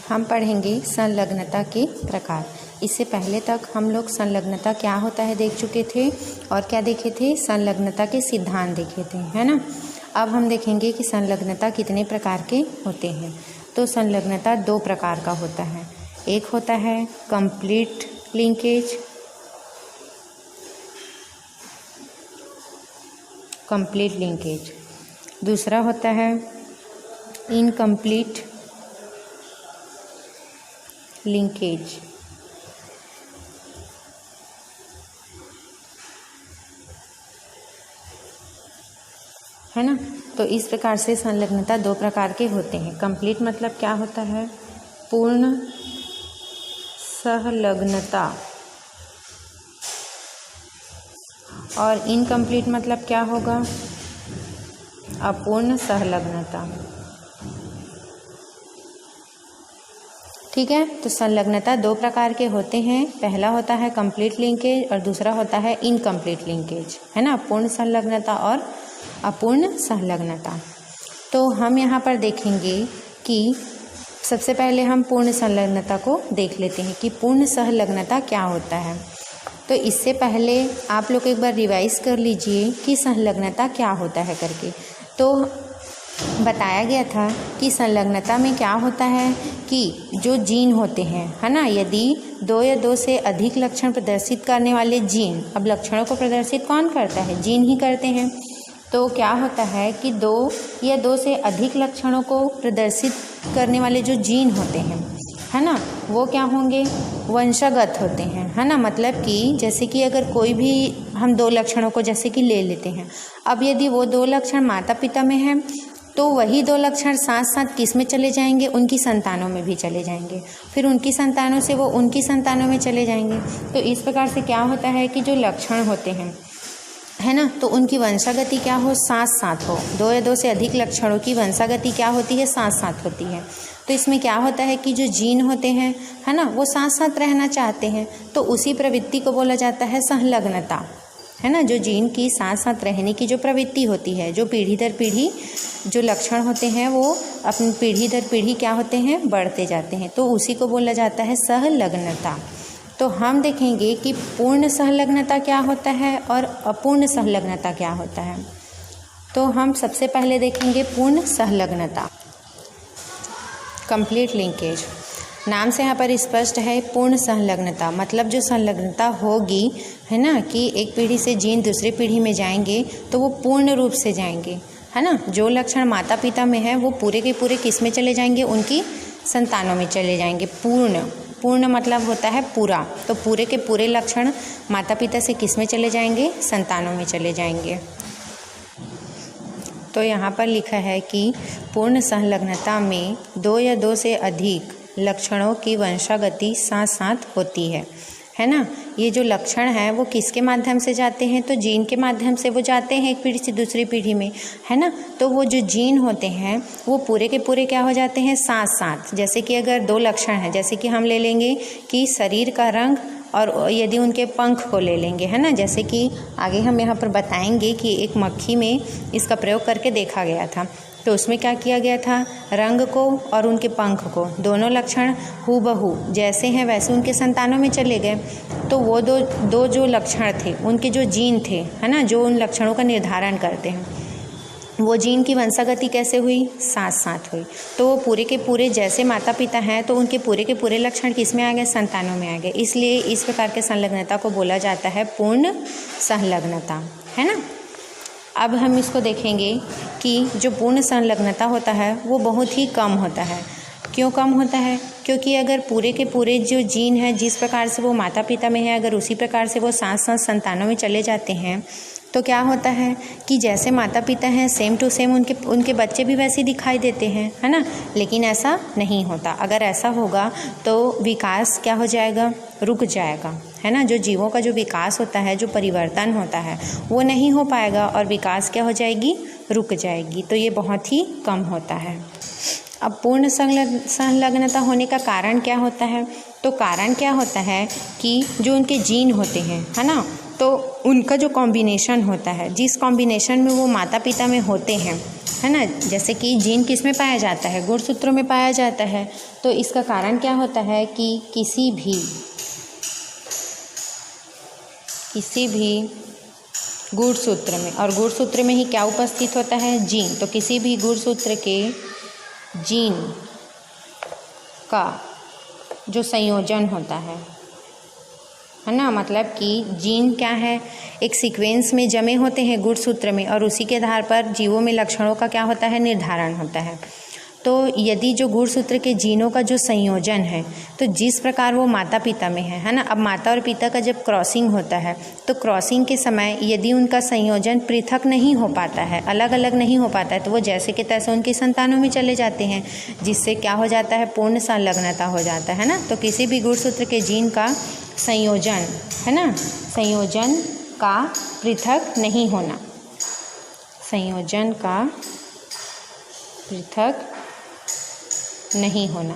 हम पढ़ेंगे संलग्नता के प्रकार। इससे पहले तक हम लोग संलग्नता क्या होता है देख चुके थे और क्या देखे थे, संलग्नता के सिद्धांत देखे थे, है ना। अब हम देखेंगे कि संलग्नता कितने प्रकार के होते हैं। तो संलग्नता दो प्रकार का होता है। एक होता है कंप्लीट लिंकेज, कंप्लीट लिंकेज। दूसरा होता है इनकम्प्लीट लिंकेज। है ना। तो इस प्रकार से संलग्नता दो प्रकार के होते हैं। कंप्लीट मतलब क्या होता है, पूर्ण संलग्नता, और इनकम्प्लीट मतलब क्या होगा, अपूर्ण संलग्नता। ठीक है। तो संलग्नता दो प्रकार के होते हैं। पहला होता है कंप्लीट लिंकेज और दूसरा होता है इनकम्प्लीट लिंकेज, है ना, पूर्ण संलग्नता और अपूर्ण संलग्नता। तो हम यहाँ पर देखेंगे कि सबसे पहले हम पूर्ण संलग्नता को देख लेते हैं कि पूर्ण संलग्नता क्या होता है। तो इससे पहले आप लोग एक बार रिवाइज कर लीजिए कि संलग्नता क्या होता है करके। तो बताया गया था कि संलग्नता में क्या होता है कि जो जीन होते हैं, है ना, यदि दो या दो से अधिक लक्षण प्रदर्शित करने वाले जीन, अब लक्षणों को प्रदर्शित कौन करता है, जीन ही करते हैं। तो क्या होता है कि दो या दो से अधिक लक्षणों को प्रदर्शित करने वाले जो जीन होते हैं, है ना, वो क्या होंगे, वंशगत होते हैं, है ना। मतलब कि जैसे कि अगर कोई भी हम दो लक्षणों को जैसे कि ले लेते हैं, अब यदि वो दो लक्षण माता पिता में हैं तो वही दो लक्षण साथ साथ किस में चले जाएंगे, उनकी संतानों में भी चले जाएंगे, फिर उनकी संतानों से वो उनकी संतानों में चले जाएंगे। तो इस प्रकार से क्या होता है कि जो लक्षण होते हैं, है ना, तो उनकी वंशागति क्या हो, साथ साथ हो। दो या दो से अधिक लक्षणों की वंशागति क्या होती है, साथ साथ होती है। तो इसमें क्या होता है कि जो जीन होते हैं, है ना, वो साथ साथ रहना चाहते हैं, तो उसी प्रवृत्ति को बोला जाता है संलग्नता, है ना। जो जीन की साथ साथ रहने की जो प्रवृत्ति होती है, जो पीढ़ी दर पीढ़ी जो लक्षण होते हैं वो अपनी पीढ़ी दर पीढ़ी क्या होते हैं, बढ़ते जाते हैं, तो उसी को बोला जाता है संलग्नता। तो हम देखेंगे कि पूर्ण संलग्नता क्या होता है और अपूर्ण संलग्नता क्या होता है। तो हम सबसे पहले देखेंगे पूर्ण संलग्नता, कंप्लीट लिंकेज। नाम से यहाँ पर स्पष्ट है पूर्ण संलग्नता, मतलब जो संलग्नता होगी, है ना, कि एक पीढ़ी से जीन दूसरी पीढ़ी में जाएंगे तो वो पूर्ण रूप से जाएंगे, है ना। जो लक्षण माता पिता में है वो पूरे के पूरे किस में चले जाएंगे, उनकी संतानों में चले जाएंगे। पूर्ण, पूर्ण मतलब होता है पूरा, तो पूरे के पूरे लक्षण माता पिता से किस में चले जाएंगे, संतानों में चले जाएंगे। तो यहाँ पर लिखा है कि पूर्ण संलग्नता में दो या दो से अधिक लक्षणों की वंशागति साथ साथ होती है ना। ये जो लक्षण है वो किसके माध्यम से जाते हैं, तो जीन के माध्यम से वो जाते हैं एक पीढ़ी से दूसरी पीढ़ी में, है ना। तो वो जो जीन होते हैं वो पूरे के पूरे क्या हो जाते हैं, साथ साथ। जैसे कि अगर दो लक्षण हैं, जैसे कि हम ले लेंगे कि शरीर का रंग और यदि उनके पंख को ले लेंगे, है ना, जैसे कि आगे हम यहाँ पर बताएंगे कि एक मक्खी में इसका प्रयोग करके देखा गया था। तो उसमें क्या किया गया था, रंग को और उनके पंख को, दोनों लक्षण हूबहू जैसे हैं वैसे उनके संतानों में चले गए। तो वो दो जो लक्षण थे, उनके जो जीन थे, है ना, जो उन लक्षणों का निर्धारण करते हैं, वो जीन की वंशागति कैसे हुई, साथ साथ हुई। तो वो पूरे के पूरे जैसे माता पिता हैं तो उनके पूरे के पूरे लक्षण किस में आ गए, संतानों में आ गए। इसलिए इस प्रकार के संलग्नता को बोला जाता है पूर्ण संलग्नता, है ना। अब हम इसको देखेंगे कि जो पूर्ण संलग्नता होता है वो बहुत ही कम होता है। क्यों कम होता है, क्योंकि अगर पूरे के पूरे जो जीन है जिस प्रकार से वो माता पिता में है, अगर उसी प्रकार से वो साथ साथ संतानों में चले जाते हैं तो क्या होता है कि जैसे माता पिता हैं सेम टू सेम उनके बच्चे भी वैसे दिखाई देते हैं, है ना। लेकिन ऐसा नहीं होता। अगर ऐसा होगा तो विकास क्या हो जाएगा, रुक जाएगा, है ना। जो जीवों का जो विकास होता है, जो परिवर्तन होता है, वो नहीं हो पाएगा और विकास क्या हो जाएगी, रुक जाएगी। तो ये बहुत ही कम होता है। अब पूर्ण संलग्नता होने का कारण क्या होता है, तो कारण क्या होता है कि जो उनके जीन होते हैं, है ना, तो उनका जो कॉम्बिनेशन होता है, जिस कॉम्बिनेशन में वो माता पिता में होते हैं, है ना, जैसे कि जीन किस में पाया जाता है, गुणसूत्रों में पाया जाता है। तो इसका कारण क्या होता है कि किसी भी गुणसूत्र में, और गुणसूत्र में ही क्या उपस्थित होता है, जीन। तो किसी भी गुणसूत्र के जीन का जो संयोजन होता है ना, मतलब कि जीन क्या है, एक सीक्वेंस में जमे होते हैं गुणसूत्र में, और उसी के आधार पर जीवों में लक्षणों का क्या होता है, निर्धारण होता है। तो यदि जो गुणसूत्र के जीनों का जो संयोजन है, तो जिस प्रकार वो माता पिता में है ना, अब माता और पिता का जब क्रॉसिंग होता है, तो क्रॉसिंग के समय यदि उनका संयोजन पृथक नहीं हो पाता है, अलग अलग नहीं हो पाता है, तो वो जैसे कि तैसे उनकी संतानों में चले जाते हैं, जिससे क्या हो जाता है, पूर्ण संलग्नता हो जाता है ना। तो किसी भी गुणसूत्र के जीन का संयोजन, है ना, संयोजन का पृथक नहीं होना, संयोजन का पृथक नहीं होना,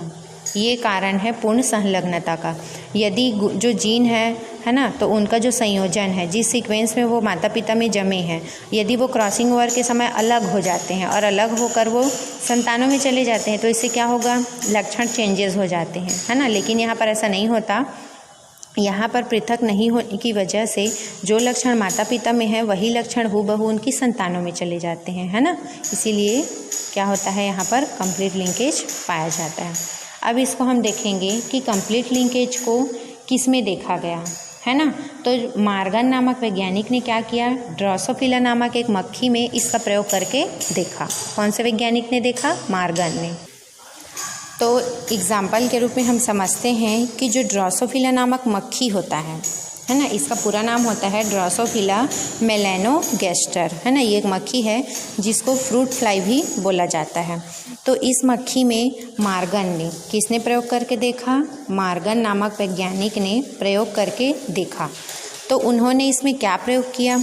ये कारण है पूर्ण संलग्नता का। यदि जो जीन है ना, तो उनका जो संयोजन है, जिस सीक्वेंस में वो माता पिता में जमे हैं, यदि वो क्रॉसिंग ओवर के समय अलग हो जाते हैं और अलग होकर वो संतानों में चले जाते हैं, तो इससे क्या होगा, लक्षण चेंजेस हो जाते हैं, है ना। लेकिन यहाँ पर ऐसा नहीं होता, यहाँ पर पृथक नहीं होने की वजह से जो लक्षण माता पिता में है वही लक्षण हूबहू उनकी संतानों में चले जाते हैं, है ना। इसीलिए क्या होता है, यहाँ पर कंप्लीट लिंकेज पाया जाता है। अब इसको हम देखेंगे कि कंप्लीट लिंकेज को किस में देखा गया, है ना। तो मार्गन नामक वैज्ञानिक ने क्या किया, ड्रोसोफिला नामक एक मक्खी में इसका प्रयोग करके देखा। कौन से वैज्ञानिक ने देखा, मार्गन ने। तो एग्जाम्पल के रूप में हम समझते हैं कि जो ड्रोसोफिला नामक मक्खी होता है ना, इसका पूरा नाम होता है ड्रोसोफिला मेलेनोगैस्टर, है ना। ये एक मक्खी है जिसको फ्रूट फ्लाई भी बोला जाता है। तो इस मक्खी में मार्गन ने, किसने प्रयोग करके देखा, मार्गन नामक वैज्ञानिक ने प्रयोग करके देखा। तो उन्होंने इसमें क्या प्रयोग किया,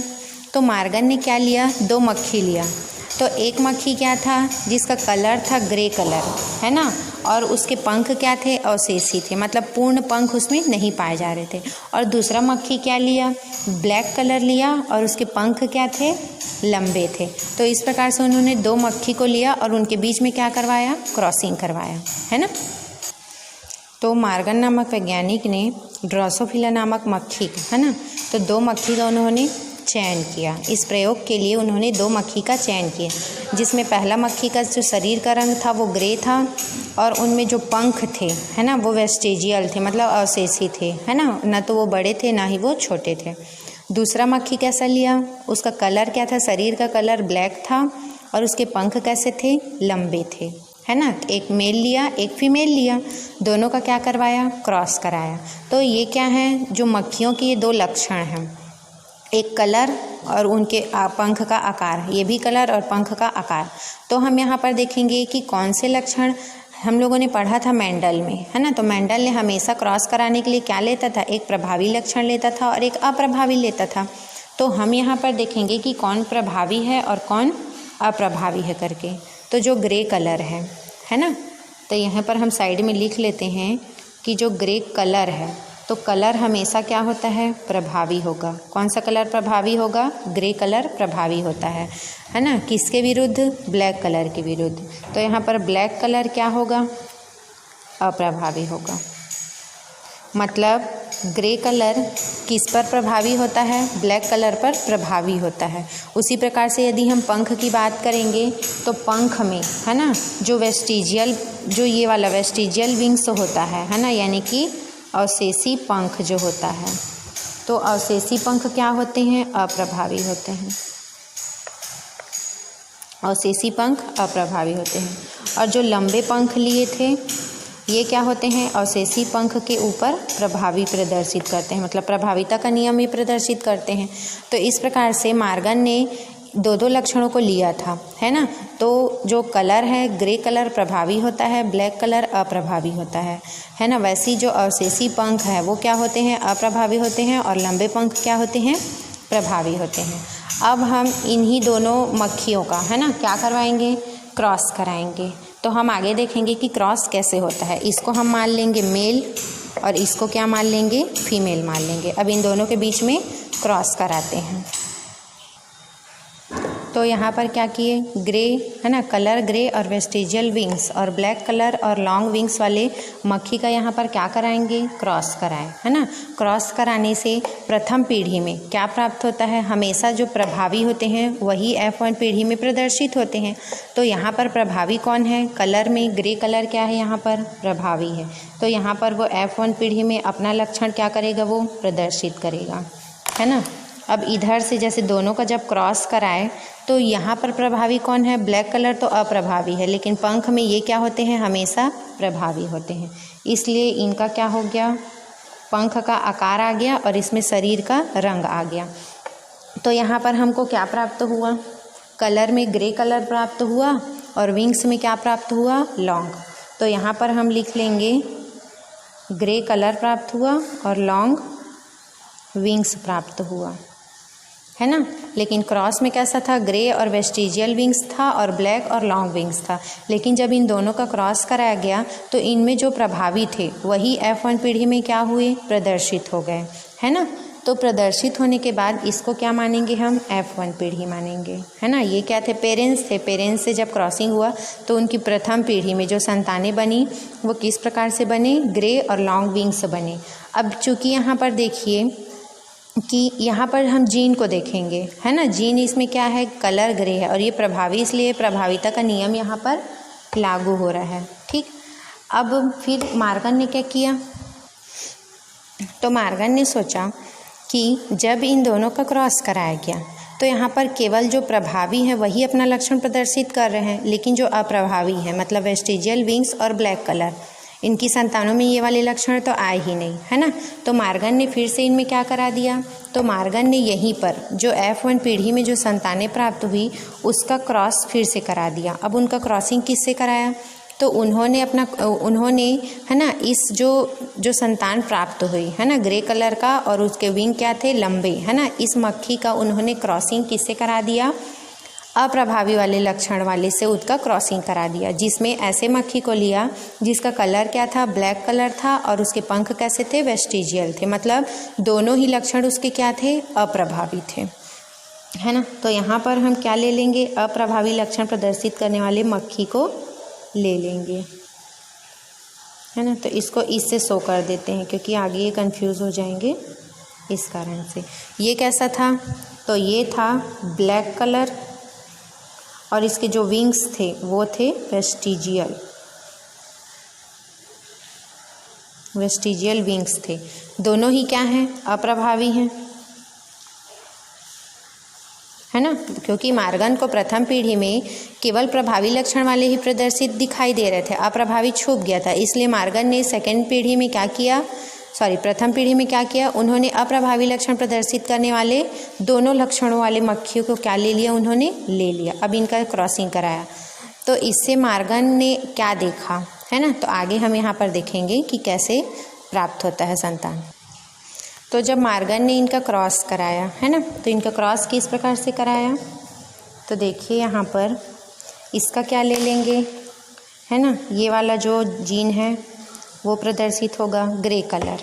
तो मार्गन ने क्या लिया, 2 मक्खी लिया। तो एक मक्खी क्या था, जिसका कलर था ग्रे कलर, है ना, और उसके पंख क्या थे, अवशेषी थे, मतलब पूर्ण पंख उसमें नहीं पाए जा रहे थे। और दूसरा मक्खी क्या लिया, ब्लैक कलर लिया, और उसके पंख क्या थे, लंबे थे। तो इस प्रकार से उन्होंने 2 मक्खी को लिया और उनके बीच में क्या करवाया, क्रॉसिंग करवाया, है ना। तो मार्गन नामक वैज्ञानिक ने ड्रोसोफिला नामक मक्खी, है ना, तो 2 मक्खी का उन्होंने चयन किया। इस प्रयोग के लिए उन्होंने 2 मक्खी का चयन किया, जिसमें पहला मक्खी का जो शरीर का रंग था वो ग्रे था, और उनमें जो पंख थे, है ना, वो वेस्टेजियल थे, मतलब अवशेषी थे, है ना, न तो वो बड़े थे ना ही वो छोटे थे। दूसरा मक्खी कैसा लिया, उसका कलर क्या था, शरीर का कलर ब्लैक था, और उसके पंख कैसे थे, लंबे थे, है ना। एक मेल लिया, एक फीमेल लिया, दोनों का क्या करवाया, क्रॉस कराया। तो ये क्या है, जो मक्खियों के ये 2 लक्षण हैं, एक कलर और उनके पंख का आकार, ये भी कलर और पंख का आकार। तो हम यहाँ पर देखेंगे कि कौन से लक्षण हम लोगों ने पढ़ा था मेंडल में, है ना। तो मेंडल ने हमेशा क्रॉस कराने के लिए क्या लेता था, एक प्रभावी लक्षण लेता था और एक अप्रभावी लेता था। तो हम यहाँ पर देखेंगे कि कौन प्रभावी है और कौन अप्रभावी है करके। तो जो ग्रे कलर है ना, तो यहाँ पर हम साइड में लिख लेते हैं कि जो ग्रे कलर है, तो कलर हमेशा क्या होता है, प्रभावी होगा। कौन सा कलर प्रभावी होगा, ग्रे कलर प्रभावी होता है ना। किसके विरुद्ध, ब्लैक कलर के विरुद्ध। तो यहाँ पर ब्लैक कलर क्या होगा, अप्रभावी होगा। मतलब ग्रे कलर किस पर प्रभावी होता है, ब्लैक कलर पर प्रभावी होता है। उसी प्रकार से यदि हम पंख की बात करेंगे, तो पंख में, है ना, जो वेस्टिजियल, जो ये वाला वेस्टिजियल विंग्स होता है ना, यानी कि अवशेषी पंख जो होता है, तो अवशेषी पंख क्या होते हैं, अप्रभावी होते हैं। अवशेषी पंख अप्रभावी होते हैं। और जो लंबे पंख लिए थे, ये क्या होते हैं, अवशेषी पंख के ऊपर प्रभावी प्रदर्शित करते हैं, मतलब प्रभाविता का नियम ही प्रदर्शित करते हैं। तो इस प्रकार से मार्गन ने 2 लक्षणों को लिया था, है ना। तो जो कलर है, ग्रे कलर प्रभावी होता है, ब्लैक कलर अप्रभावी होता है ना। वैसी जो अवशेषी पंख है वो क्या होते हैं, अप्रभावी होते हैं, और लंबे पंख क्या होते हैं, प्रभावी होते हैं। अब हम इन्हीं दोनों मक्खियों का, है ना, क्या करवाएंगे, क्रॉस कराएंगे। तो हम आगे देखेंगे कि क्रॉस कैसे होता है। इसको हम मान लेंगे मेल और इसको क्या मान लेंगे, फीमेल मान लेंगे। अब इन दोनों के बीच में क्रॉस कराते हैं। तो यहाँ पर क्या किए, ग्रे है ना, कलर ग्रे और वेस्टिजियल विंग्स और ब्लैक कलर और लॉन्ग विंग्स वाले मक्खी का यहाँ पर क्या कराएंगे, क्रॉस कराएं, है ना। क्रॉस कराने से प्रथम पीढ़ी में क्या प्राप्त होता है, हमेशा जो प्रभावी होते हैं वही F1 पीढ़ी में प्रदर्शित होते हैं। तो यहाँ पर प्रभावी कौन है, कलर में ग्रे कलर क्या है, यहाँ पर प्रभावी है। तो यहाँ पर वो F1 पीढ़ी में अपना लक्षण क्या करेगा, वो प्रदर्शित करेगा, है ना। अब इधर से जैसे दोनों का जब क्रॉस कराए तो यहाँ पर प्रभावी कौन है, ब्लैक कलर तो अप्रभावी है, लेकिन पंख में ये क्या होते हैं, हमेशा प्रभावी होते हैं। इसलिए इनका क्या हो गया, पंख का आकार आ गया और इसमें शरीर का रंग आ गया। तो यहाँ पर हमको क्या प्राप्त हुआ, कलर में ग्रे कलर प्राप्त हुआ और विंग्स में क्या प्राप्त हुआ, लॉन्ग। तो यहाँ पर हम लिख लेंगे ग्रे कलर प्राप्त हुआ और लॉन्ग विंग्स प्राप्त हुआ, है ना। लेकिन क्रॉस में कैसा था, ग्रे और वेस्टिजियल विंग्स था और ब्लैक और लॉन्ग विंग्स था। लेकिन जब इन दोनों का क्रॉस कराया गया तो इनमें जो प्रभावी थे वही F1 पीढ़ी में क्या हुए, प्रदर्शित हो गए, है ना। तो प्रदर्शित होने के बाद इसको क्या मानेंगे, हम F1 पीढ़ी मानेंगे, है ना। ये क्या थे, पेरेंट्स थे। पेरेंट्स से जब क्रॉसिंग हुआ तो उनकी प्रथम पीढ़ी में जो संतानें बनी वो किस प्रकार से बने, ग्रे और लॉन्ग विंग्स बने। अब चूँकि यहाँ पर देखिए कि यहाँ पर हम जीन को देखेंगे, है ना। जीन इसमें क्या है, कलर ग्रे है और ये प्रभावी, इसलिए प्रभाविता का नियम यहाँ पर लागू हो रहा है, ठीक। अब फिर मार्गन ने क्या किया, तो मार्गन ने सोचा कि जब इन दोनों का क्रॉस कराया गया तो यहाँ पर केवल जो प्रभावी है वही अपना लक्षण प्रदर्शित कर रहे हैं, लेकिन जो अप्रभावी है मतलब वेस्टिजियल विंग्स और ब्लैक कलर, इनकी संतानों में ये वाले लक्षण तो आए ही नहीं, है ना। तो मार्गन ने फिर से इनमें क्या करा दिया, तो मार्गन ने यहीं पर जो F1 पीढ़ी में जो संतानें प्राप्त हुई उसका क्रॉस फिर से करा दिया। अब उनका क्रॉसिंग किससे कराया, तो उन्होंने है ना, इस जो संतान प्राप्त हुई, है ना, ग्रे कलर का और उसके विंग क्या थे, लंबे, है ना, इस मक्खी का उन्होंने क्रॉसिंग किससे करा दिया, अप्रभावी वाले लक्षण वाले से उसका क्रॉसिंग करा दिया, जिसमें ऐसे मक्खी को लिया जिसका कलर क्या था, ब्लैक कलर था और उसके पंख कैसे थे, वेस्टिजियल थे, मतलब दोनों ही लक्षण उसके क्या थे, अप्रभावी थे, है ना। तो यहाँ पर हम क्या ले लेंगे, अप्रभावी लक्षण प्रदर्शित करने वाले मक्खी को ले लेंगे, है ना। तो इसको इससे शो कर देते हैं क्योंकि आगे ये कंफ्यूज हो जाएंगे इस कारण से। ये कैसा था, तो ये था ब्लैक कलर और इसके जो विंग्स थे वो थे वेस्टिजियल विंग्स थे। दोनों ही क्या हैं, अप्रभावी हैं, है ना, क्योंकि मार्गन को प्रथम पीढ़ी में केवल प्रभावी लक्षण वाले ही प्रदर्शित दिखाई दे रहे थे, अप्रभावी छुप गया था। इसलिए मार्गन ने प्रथम पीढ़ी में क्या किया, उन्होंने अप्रभावी लक्षण प्रदर्शित करने वाले दोनों लक्षणों वाले मक्खियों को क्या ले लिया, उन्होंने ले लिया। अब इनका क्रॉसिंग कराया तो इससे मार्गन ने क्या देखा, है ना। तो आगे हम यहाँ पर देखेंगे कि कैसे प्राप्त होता है संतान। तो जब मार्गन ने इनका क्रॉस कराया, है ना, तो इनका क्रॉस किस प्रकार से कराया, तो देखिए यहाँ पर इसका क्या ले लेंगे, है ना, ये वाला जो जीन है वो प्रदर्शित होगा ग्रे कलर,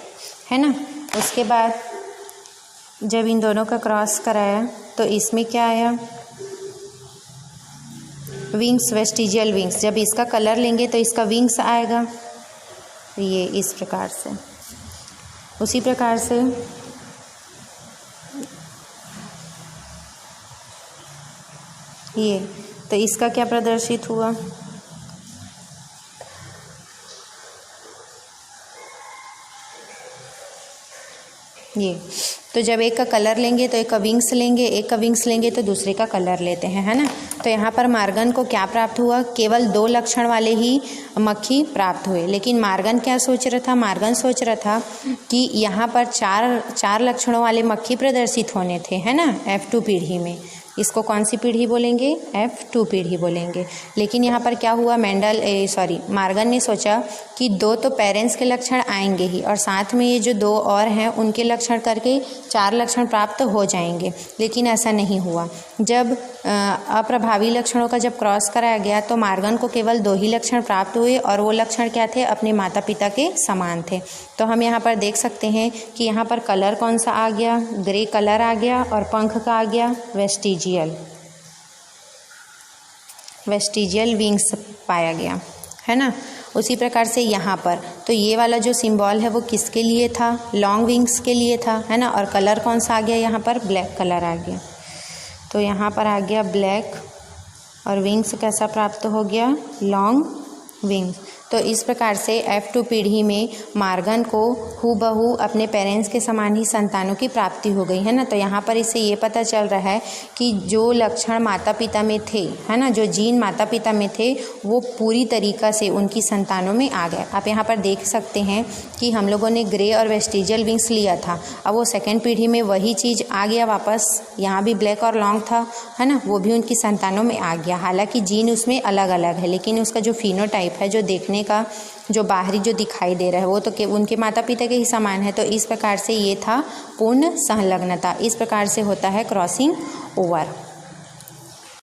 है ना। उसके बाद जब इन दोनों का क्रॉस कराया तो इसमें क्या आया, विंग्स, वेस्टिजियल विंग्स। जब इसका कलर लेंगे तो इसका विंग्स आएगा, ये इस प्रकार से। उसी प्रकार से ये, तो इसका क्या प्रदर्शित हुआ, ये। तो जब एक का कलर लेंगे तो एक का विंग्स लेंगे, एक का विंग्स लेंगे तो दूसरे का कलर लेते हैं, है ना। तो यहाँ पर मार्गन को क्या प्राप्त हुआ, केवल 2 लक्षण वाले ही मक्खी प्राप्त हुए। लेकिन मार्गन क्या सोच रहा था, मार्गन सोच रहा था कि यहाँ पर चार लक्षणों वाले मक्खी प्रदर्शित होने थे, है ना, F2 पीढ़ी में। इसको कौन सी पीढ़ी बोलेंगे? F2 पीढ़ी बोलेंगे। लेकिन यहाँ पर क्या हुआ, मार्गन ने सोचा कि 2 तो पेरेंट्स के लक्षण आएंगे ही और साथ में ये जो 2 और हैं उनके लक्षण करके 4 लक्षण प्राप्त हो जाएंगे, लेकिन ऐसा नहीं हुआ। जब अप्रभावी लक्षणों का जब क्रॉस कराया गया तो मार्गन को केवल 2 ही लक्षण प्राप्त हुए और वो लक्षण क्या थे? अपने माता पिता के समान थे। तो हम यहाँ पर देख सकते हैं कि यहाँ पर कलर कौन सा आ गया? ग्रे कलर आ गया और पंख का आ गया वेस्टिजियल विंग्स पाया गया, है ना। उसी प्रकार से यहाँ पर तो ये वाला जो सिंबल है वो किसके लिए था? लॉन्ग विंग्स के लिए था, है ना। और कलर कौन सा आ गया? यहाँ पर ब्लैक कलर आ गया। तो यहाँ पर आ गया ब्लैक और विंग्स कैसा प्राप्त हो गया? Long wings. तो इस प्रकार से F2 पीढ़ी में मार्गन को हूबहू अपने पेरेंट्स के समान ही संतानों की प्राप्ति हो गई, है ना। तो यहाँ पर इससे ये पता चल रहा है कि जो लक्षण माता पिता में थे, है ना, जो जीन माता पिता में थे वो पूरी तरीक़ा से उनकी संतानों में आ गए। आप यहाँ पर देख सकते हैं कि हम लोगों ने ग्रे और वेस्टिजियल विंग्स लिया था, अब वो सेकेंड पीढ़ी में वही चीज़ आ गया वापस। यहाँ भी ब्लैक और लॉन्ग था, है ना, वो भी उनकी संतानों में आ गया। हालांकि जीन उसमें अलग अलग है, लेकिन उसका जो फिनोटाइप है, जो देखने का जो बाहरी जो दिखाई दे रहा है वो तो उनके माता पिता के ही समान है। तो इस प्रकार से ये था पूर्ण संलग्नता। इस प्रकार से होता है क्रॉसिंग ओवर।